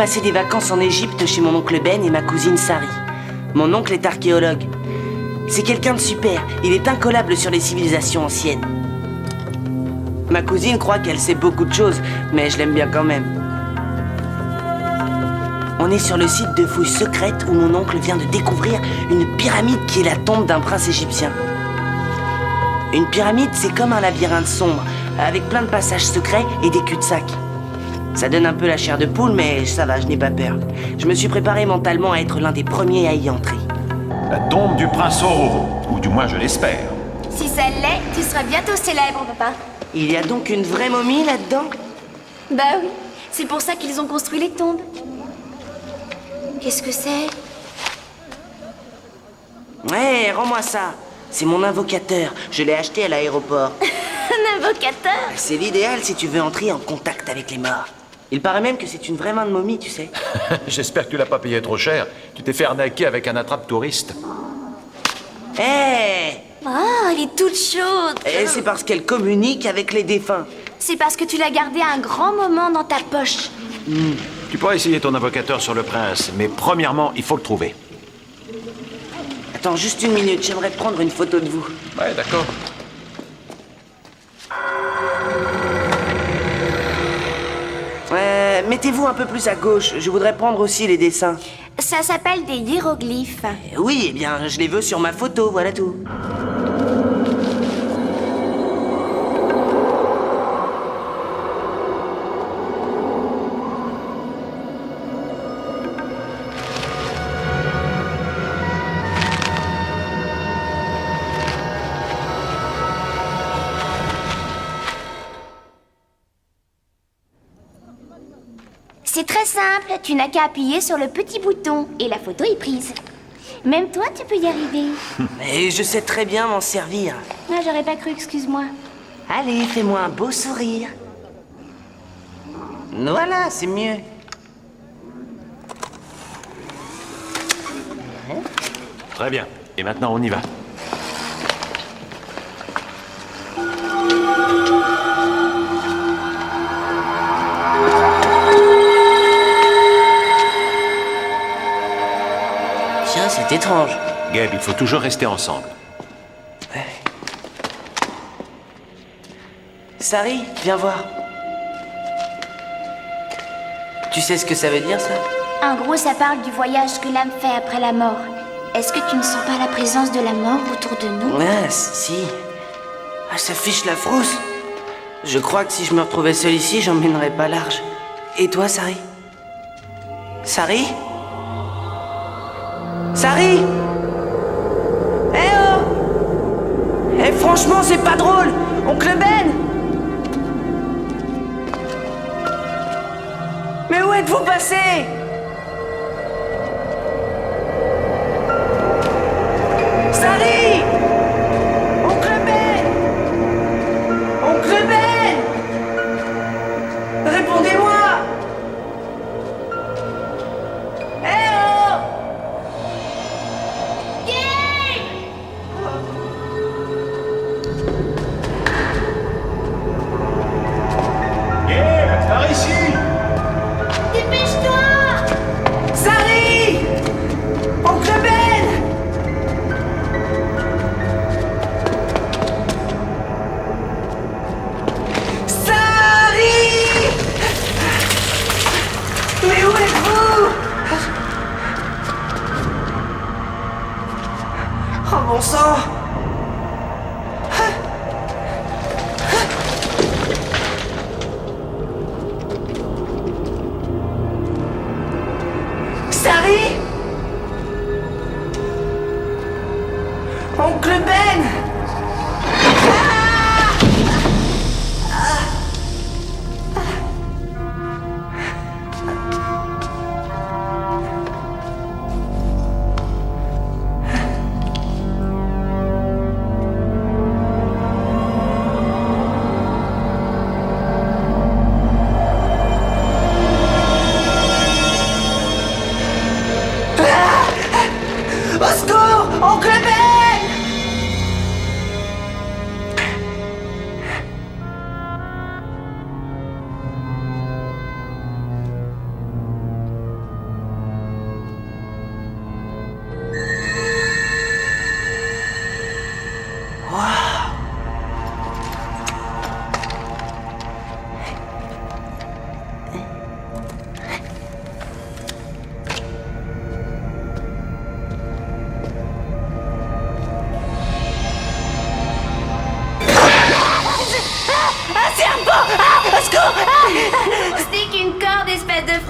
passer des vacances en Égypte chez mon oncle Ben et ma cousine Sari. Mon oncle est archéologue. C'est quelqu'un de super, il est incollable sur les civilisations anciennes. Ma cousine croit qu'elle sait beaucoup de choses, mais je l'aime bien quand même. On est sur le site de fouilles secrètes où mon oncle vient de découvrir une pyramide qui est la tombe d'un prince égyptien. Une pyramide, c'est comme un labyrinthe sombre, avec plein de passages secrets et des cul-de-sac. Ça donne un peu la chair de poule, mais ça va, je n'ai pas peur. Je me suis préparé mentalement à être l'un des premiers à y entrer. La tombe du prince Ororo, ou du moins je l'espère. Si ça l'est, tu seras bientôt célèbre, papa. Il y a donc une vraie momie là-dedans? Bah oui, c'est pour ça qu'ils ont construit les tombes. Qu'est-ce que c'est? Ouais, rends-moi ça. C'est mon invocateur. Je l'ai acheté à l'aéroport. Un invocateur? C'est l'idéal si tu veux entrer en contact avec les morts. Il paraît même que c'est une vraie main de momie, tu sais. J'espère que tu l'as pas payé trop cher. Tu t'es fait arnaquer avec un attrape-touriste. Hé Oh, elle est toute chaude. Et c'est parce qu'elle communique avec les défunts. C'est parce que tu l'as gardé un grand moment dans ta poche. Tu pourras essayer ton invocateur sur le prince, mais premièrement, il faut le trouver. Attends, juste une minute, j'aimerais prendre une photo de vous. Ouais, d'accord. Mettez-vous un peu plus à gauche, je voudrais prendre aussi les dessins. Ça s'appelle des hiéroglyphes. Oui, eh bien, je les veux sur ma photo, voilà tout. C'est très simple, tu n'as qu'à appuyer sur le petit bouton et la photo est prise. Même toi, tu peux y arriver. Mais je sais très bien m'en servir. Ah, j'aurais pas cru, excuse-moi. Allez, fais-moi un beau sourire. Voilà, c'est mieux. Très bien. Et maintenant, on y va. Tiens, c'est étrange. Gabe, il faut toujours rester ensemble. Sari, viens voir. Tu sais ce que ça veut dire, ça? En gros, ça parle du voyage que l'âme fait après la mort. Est-ce que tu ne sens pas la présence de la mort autour de nous? Ah, si. Ah, ça fiche la frousse. Je crois que si je me retrouvais seul ici, j'emmènerais pas large. Et toi, Sari? Sari? Sari? Eh oh! Eh, franchement, c'est pas drôle! Oncle Ben! Mais où êtes-vous passé? Sari! Oncle Ben! Oncle Ben! Répondez-moi! Eh oh! Gabe, par ici! Dépêche-toi! Sari! Oncle Ben! Sari! Mais où êtes-vous? Oh bon sang! Sari? Oncle Ben! Au secours! Oncle Ben!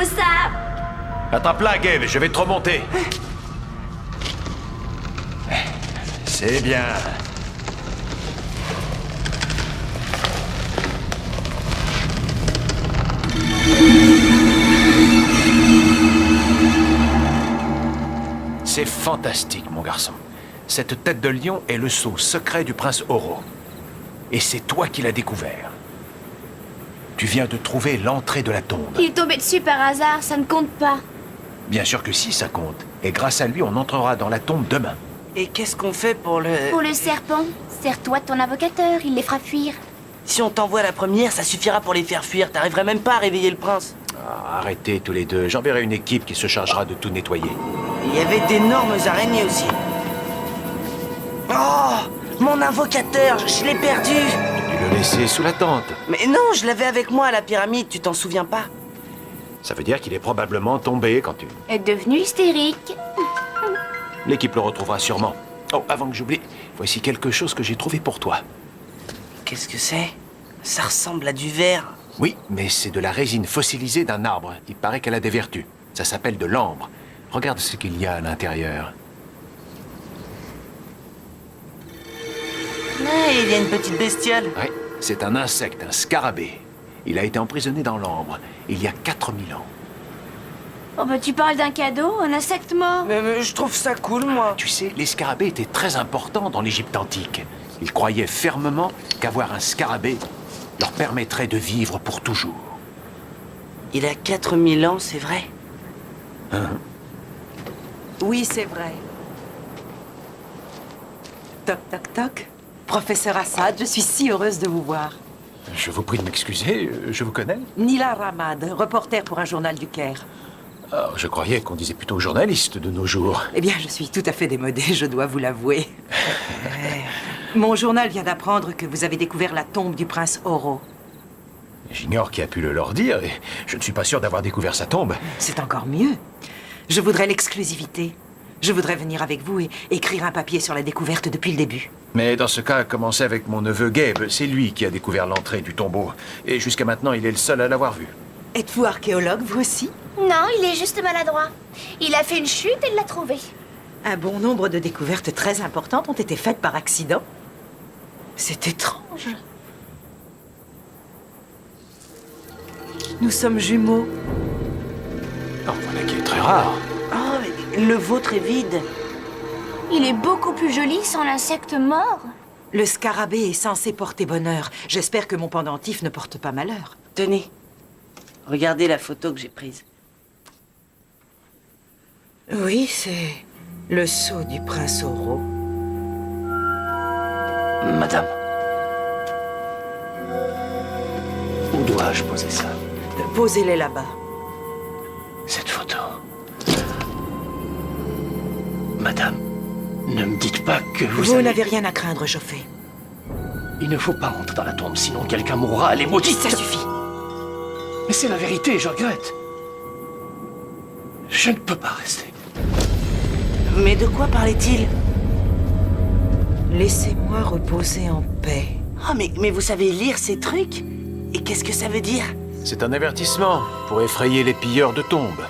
ça. Attrape-la, Gabe, je vais te remonter. C'est bien. C'est fantastique, mon garçon. Cette tête de lion est le sceau secret du prince Oro. Et c'est toi qui l'as découvert. Tu viens de trouver l'entrée de la tombe. Il est tombé dessus par hasard, ça ne compte pas. Bien sûr que si, ça compte. Et grâce à lui, on entrera dans la tombe demain. Et qu'est-ce qu'on fait pour le... Pour le serpent, sers-toi de ton invocateur, il les fera fuir. Si on t'envoie la première, ça suffira pour les faire fuir. T'arriverais même pas à réveiller le prince. Ah, arrêtez tous les deux. J'enverrai une équipe qui se chargera de tout nettoyer. Il y avait d'énormes araignées aussi. Oh, mon invocateur, je l'ai perdu. Tu dû le laisser sous la tente. Mais non, je l'avais avec moi à la pyramide, tu t'en souviens pas? Ça veut dire qu'il est probablement tombé quand tu... Est devenu hystérique. L'équipe le retrouvera sûrement. Oh, avant que j'oublie, voici quelque chose que j'ai trouvé pour toi. Qu'est-ce que c'est? Ça ressemble à du verre. Oui, mais c'est de la résine fossilisée d'un arbre. Il paraît qu'elle a des vertus. Ça s'appelle de l'ambre. Regarde ce qu'il y a à l'intérieur. Ah, il y a une petite bestiole. Oui, c'est un insecte, un scarabée. Il a été emprisonné dans l'ambre il y a 4000 ans. Oh bah tu parles d'un cadeau, un insecte mort. Mais je trouve ça cool, moi. Tu sais, les scarabées étaient très importants dans l'Égypte antique. Ils croyaient fermement qu'avoir un scarabée leur permettrait de vivre pour toujours. Il a 4000 ans, c'est vrai? Oui, c'est vrai. Toc, toc, toc. Professeur Assad, je suis si heureuse de vous voir. Je vous prie de m'excuser, je vous connais? Nila Ramad, reporter pour un journal du Caire. Oh, je croyais qu'on disait plutôt journaliste de nos jours. Eh bien, je suis tout à fait démodée, je dois vous l'avouer. Mon journal vient d'apprendre que vous avez découvert la tombe du prince Oro. J'ignore qui a pu le leur dire et je ne suis pas sûr d'avoir découvert sa tombe. C'est encore mieux. Je voudrais l'exclusivité. Je voudrais venir avec vous et écrire un papier sur la découverte depuis le début. Mais dans ce cas, commencez avec mon neveu Gabe. C'est lui qui a découvert l'entrée du tombeau. Et jusqu'à maintenant, il est le seul à l'avoir vu. Êtes-vous archéologue, vous aussi? Non, il est juste maladroit. Il a fait une chute et l'a trouvé. Un bon nombre de découvertes très importantes ont été faites par accident. C'est étrange. Nous sommes jumeaux. Oh, voilà qui est très rare. Oh, mais le vôtre est vide. Il est beaucoup plus joli sans l'insecte mort. Le scarabée est censé porter bonheur. J'espère que mon pendentif ne porte pas malheur. Tenez, regardez la photo que j'ai prise. Oui, c'est le sceau du prince Oro. Madame. Où dois-je poser ça? Posez-les là-bas. Cette photo. Madame, ne me dites pas que Vous n'avez rien à craindre, Joffé. Il ne faut pas rentrer dans la tombe, sinon quelqu'un mourra, elle est maudite. Ça suffit. Mais c'est la vérité, je regrette. Je ne peux pas rester. Mais de quoi parlait-il? Laissez-moi reposer en paix. Oh, mais vous savez lire ces trucs? Et qu'est-ce que ça veut dire? C'est un avertissement pour effrayer les pilleurs de tombes.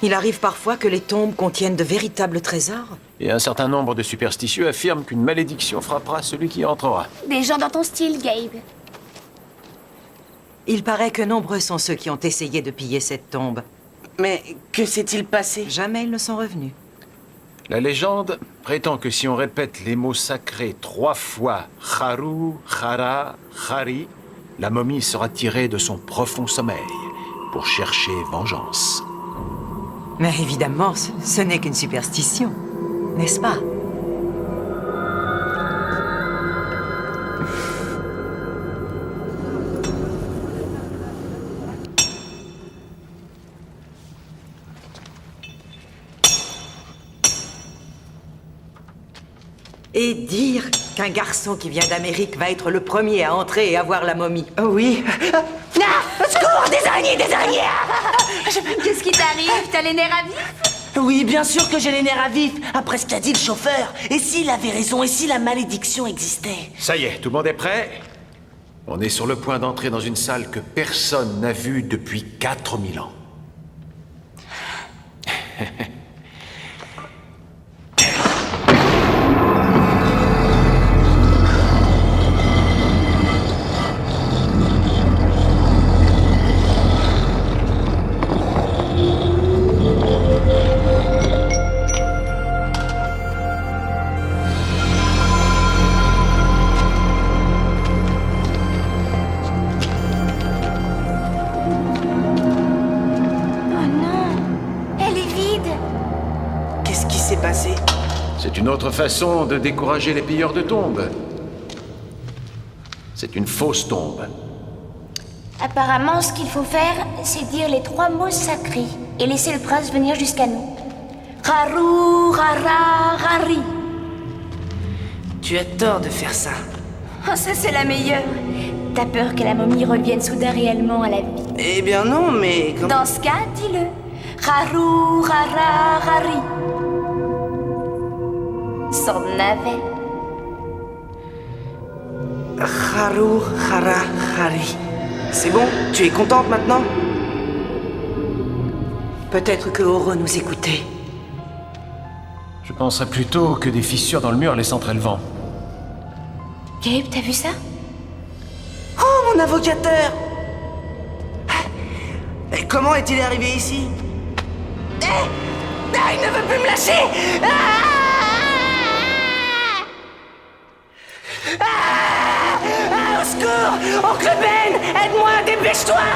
Il arrive parfois que les tombes contiennent de véritables trésors. Et un certain nombre de superstitieux affirment qu'une malédiction frappera celui qui y entrera. Des gens dans ton style, Gabe. Il paraît que nombreux sont ceux qui ont essayé de piller cette tombe. Mais que s'est-il passé? Jamais ils ne sont revenus. La légende prétend que si on répète les mots sacrés 3 fois, Haru, Hara, Hari, la momie sera tirée de son profond sommeil pour chercher vengeance. Mais évidemment, ce n'est qu'une superstition, n'est-ce pas? Et dire qu'un garçon qui vient d'Amérique va être le premier à entrer et à voir la momie. Oh oui. Ah! Secours! Des araignées! Des araignées! Qu'est-ce qui t'arrive? T'as les nerfs à vif? Oui, bien sûr que j'ai les nerfs à vif, après ce qu'a dit le chauffeur. Et s'il avait raison, et si la malédiction existait? Ça y est, tout le monde est prêt? On est sur le point d'entrer dans une salle que personne n'a vue depuis 4000 ans. C'est une autre façon de décourager les pilleurs de tombes. C'est une fausse tombe. Apparemment, ce qu'il faut faire, c'est dire les 3 mots sacrés et laisser le prince venir jusqu'à nous. Haru, Hara, Hari. Tu as tort de faire ça. Oh, ça c'est la meilleure. T'as peur que la momie revienne soudain réellement à la vie. Eh bien non, mais... Dans ce cas, dis-le. Haru, Hara, Hari. Sans navet. Haru, Hara, Hari. C'est bon? Tu es contente maintenant? Peut-être que Oro nous écoutait. Je penserais plutôt que des fissures dans le mur laissent entrer le vent. Gabe, t'as vu ça? Oh, mon avocateur! Et comment est-il arrivé ici? Il ne veut plus me lâcher! Au secours! Oncle Ben! Aide-moi, dépêche-toi!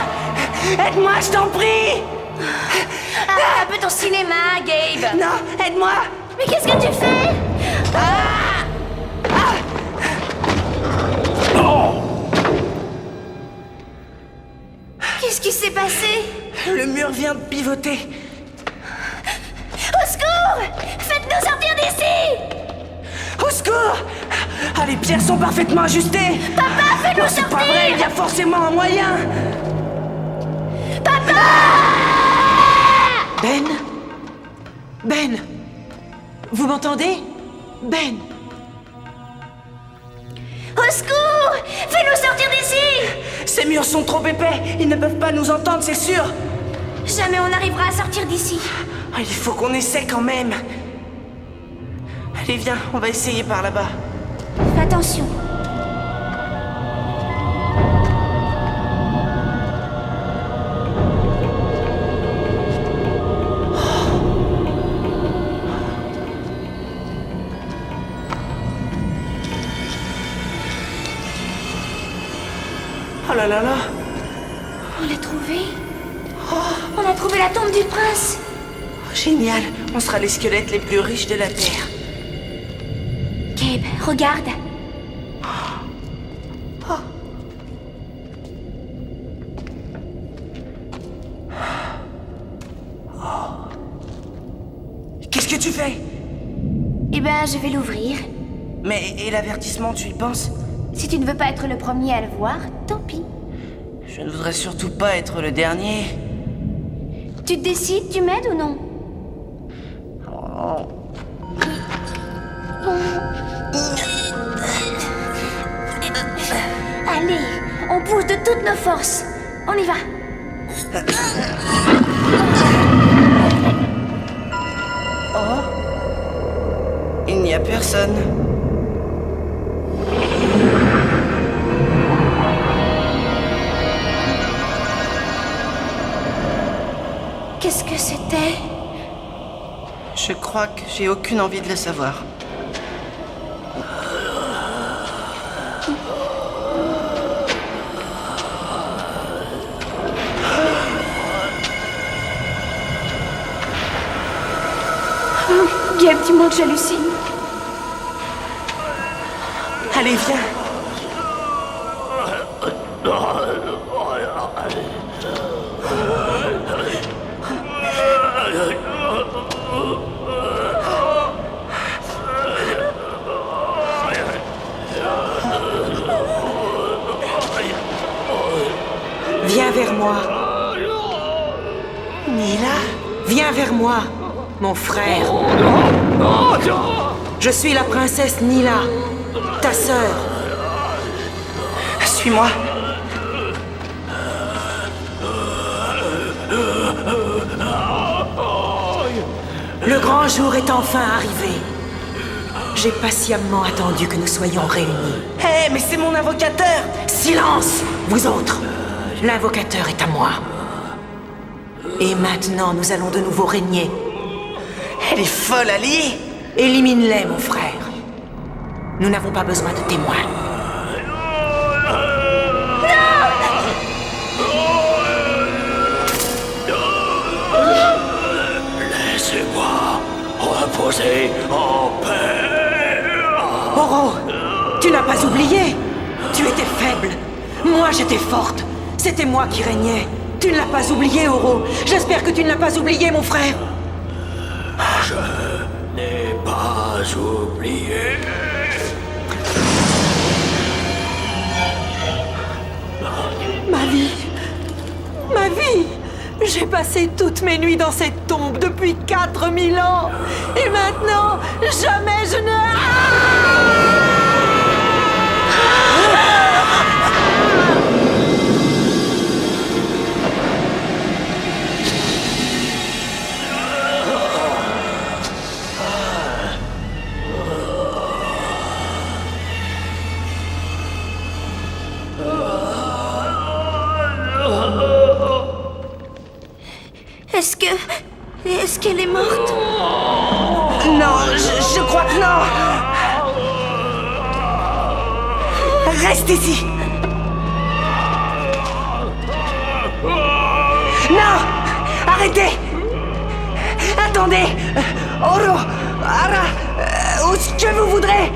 Aide-moi, je t'en prie! Un peu ton cinéma, Gabe! Non, aide-moi! Mais qu'est-ce que tu fais? Qu'est-ce qui s'est passé? Le mur vient de pivoter. Au secours! Faites-nous sortir d'ici! Au secours! Ah, les pierres sont parfaitement ajustées! Papa, fais-nous sortir! C'est pas vrai, il y a forcément un moyen! Papa! Ben? Ben? Vous m'entendez? Ben? Au secours! Fais-nous sortir d'ici! Ces murs sont trop épais, ils ne peuvent pas nous entendre, c'est sûr! Jamais on n'arrivera à sortir d'ici. Ah, il faut qu'on essaie quand même! Allez, viens, on va essayer par là-bas. Fais attention. Oh là là là! On l'a trouvé. On a trouvé la tombe du prince. Génial! On sera les squelettes les plus riches de la Terre. Gabe, regarde. Qu'est-ce que tu fais? Eh ben, je vais l'ouvrir. Mais, et l'avertissement, tu y penses? Si tu ne veux pas être le premier à le voir, tant pis. Je ne voudrais surtout pas être le dernier. Tu te décides, tu m'aides ou non? Allez, on pousse de toutes nos forces. On y va. Il n'y a personne. Qu'est-ce que c'était? Je crois que j'ai aucune envie de le savoir. Gabe, dis-moi que j'hallucine. Allez, viens. Viens vers moi. Nila? Viens vers moi, mon frère. Je suis la princesse Nila, ta sœur. Suis-moi. Le grand jour est enfin arrivé. J'ai patiemment attendu que nous soyons réunis. Hé, mais c'est mon invocateur! Silence, vous autres! L'invocateur est à moi. Et maintenant, nous allons de nouveau régner. Elle est folle, alliée! Élimine-les, mon frère. Nous n'avons pas besoin de témoins. Laissez-moi reposer en paix. Oro, tu n'as pas oublié. Tu étais faible. Moi, j'étais forte. C'était moi qui régnais. Tu ne l'as pas oublié, Oro. J'espère que tu ne l'as pas oublié, mon frère. Je n'ai pas oublié. Ma vie. J'ai passé toutes mes nuits dans cette tombe depuis 4000 ans. Et maintenant, jamais je ne... Est-ce qu'elle est morte? Non, je crois que non! Reste ici! Non! Arrêtez! Attendez! Oro! Ara! Où ce que vous voudrez!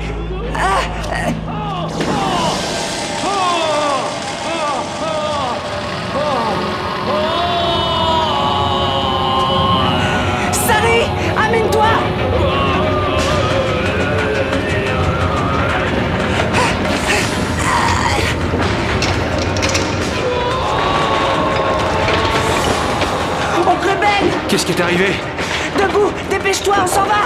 Sari! Amène-toi! Oncle Ben! Qu'est-ce qui est arrivé? Debout! Dépêche-toi, on s'en va!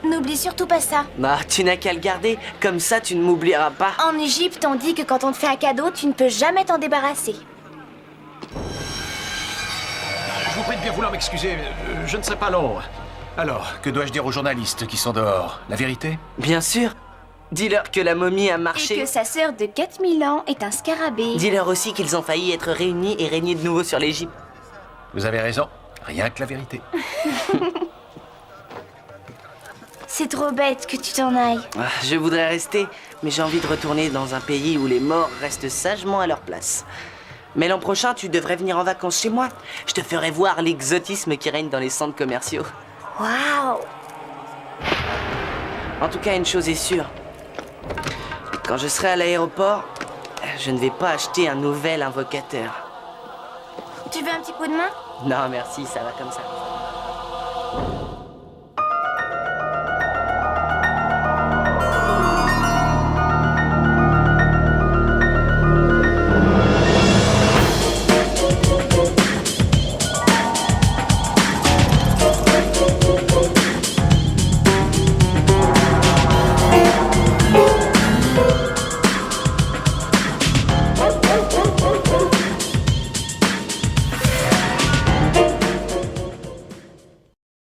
N'oublie surtout pas ça. Bah, tu n'as qu'à le garder, comme ça tu ne m'oublieras pas. En Égypte, on dit que quand on te fait un cadeau, tu ne peux jamais t'en débarrasser. Je vous prie de bien vouloir m'excuser, je ne serai pas long. Alors, que dois-je dire aux journalistes qui sont dehors? La vérité? Bien sûr. Dis-leur que la momie a Et marché. que sa sœur de 4000 ans est un scarabée. Dis-leur aussi qu'ils ont failli être réunis et régner de nouveau sur l'Égypte. Vous avez raison, rien que la vérité. C'est trop bête que tu t'en ailles. Ah, je voudrais rester, mais j'ai envie de retourner dans un pays où les morts restent sagement à leur place. Mais l'an prochain, tu devrais venir en vacances chez moi. Je te ferai voir l'exotisme qui règne dans les centres commerciaux. Waouh! En tout cas, une chose est sûre. Quand je serai à l'aéroport, je ne vais pas acheter un nouvel invocateur. Tu veux un petit coup de main? Non, merci, ça va comme ça.